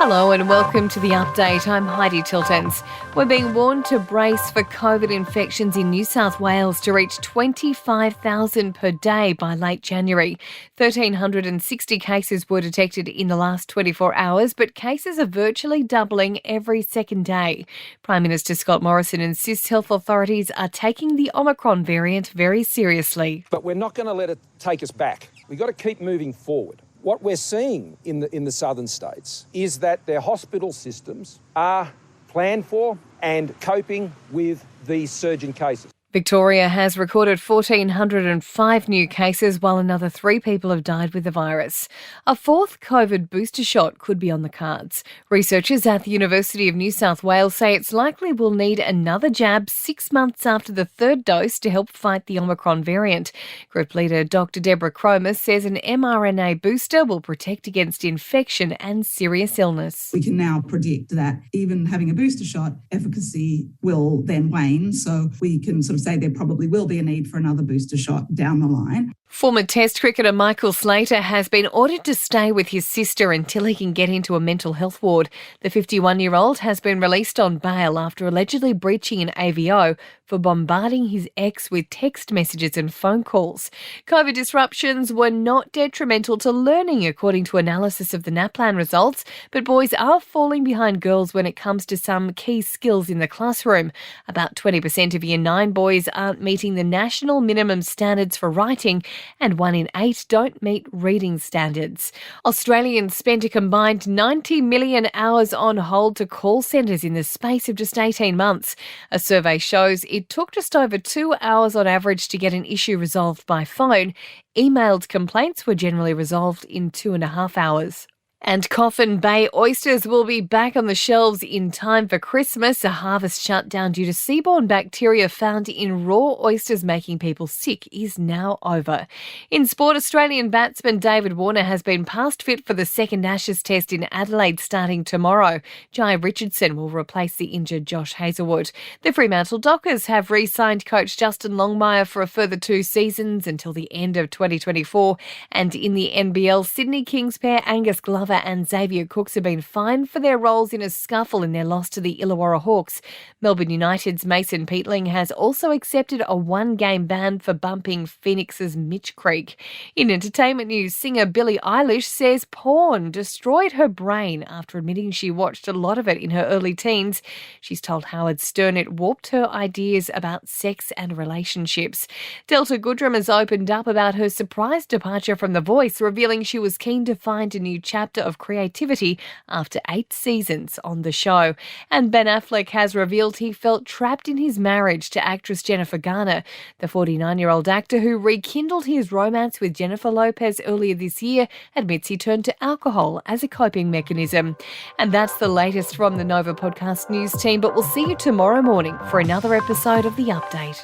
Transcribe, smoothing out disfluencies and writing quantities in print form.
Hello and welcome to The Update. I'm Heidi Tiltons. We're being warned to brace for COVID infections in New South Wales to reach 25,000 per day by late January. 1,360 cases were detected in the last 24 hours, but cases are virtually doubling every second day. Prime Minister Scott Morrison insists health authorities are taking the Omicron variant very seriously. But we're not going to let it take us back. We've got to keep moving forward. What we're seeing in the southern states is that their hospital systems are planned for and coping with these surging cases. Victoria has recorded 1,405 new cases, while another 3 people have died with the virus. A fourth COVID booster shot could be on the cards. Researchers at the University of New South Wales say it's likely we'll need another jab 6 months after the third dose to help fight the Omicron variant. Group leader Dr. Deborah Cromer says an mRNA booster will protect against infection and serious illness. We can now predict that even having a booster shot, efficacy will then wane, so we can sort of say there probably will be a need for another booster shot down the line. Former Test cricketer Michael Slater has been ordered to stay with his sister until he can get into a mental health ward. The 51-year-old has been released on bail after allegedly breaching an AVO for bombarding his ex with text messages and phone calls. COVID disruptions were not detrimental to learning, according to analysis of the NAPLAN results, but boys are falling behind girls when it comes to some key skills in the classroom. About 20% of Year 9 boys aren't meeting the national minimum standards for writing, and 1 in 8 don't meet reading standards. Australians spent a combined 90 million hours on hold to call centres in the space of just 18 months. A survey shows it took just over 2 hours on average to get an issue resolved by phone. Emailed complaints were generally resolved in 2.5 hours. And Coffin Bay oysters will be back on the shelves in time for Christmas. A harvest shutdown due to seaborne bacteria found in raw oysters making people sick is now over. In sport, Australian batsman David Warner has been past fit for the second Ashes test in Adelaide starting tomorrow. Jai Richardson will replace the injured Josh Hazlewood. The Fremantle Dockers have re-signed coach Justin Longmire for a further 2 seasons until the end of 2024. And in the NBL, Sydney Kings pair Angus Glover and Xavier Cooks have been fined for their roles in a scuffle in their loss to the Illawarra Hawks. Melbourne United's Mason Peatling has also accepted a 1-game ban for bumping Phoenix's Mitch Creek. In entertainment news, singer Billie Eilish says porn destroyed her brain after admitting she watched a lot of it in her early teens. She's told Howard Stern it warped her ideas about sex and relationships. Delta Goodrem has opened up about her surprise departure from The Voice, revealing she was keen to find a new chapter of creativity after 8 seasons on the show. And Ben Affleck has revealed he felt trapped in his marriage to actress Jennifer Garner. The 49-year-old actor, who rekindled his romance with Jennifer Lopez earlier this year, admits he turned to alcohol as a coping mechanism. And that's the latest from the Nova Podcast News team, but we'll see you tomorrow morning for another episode of The Update.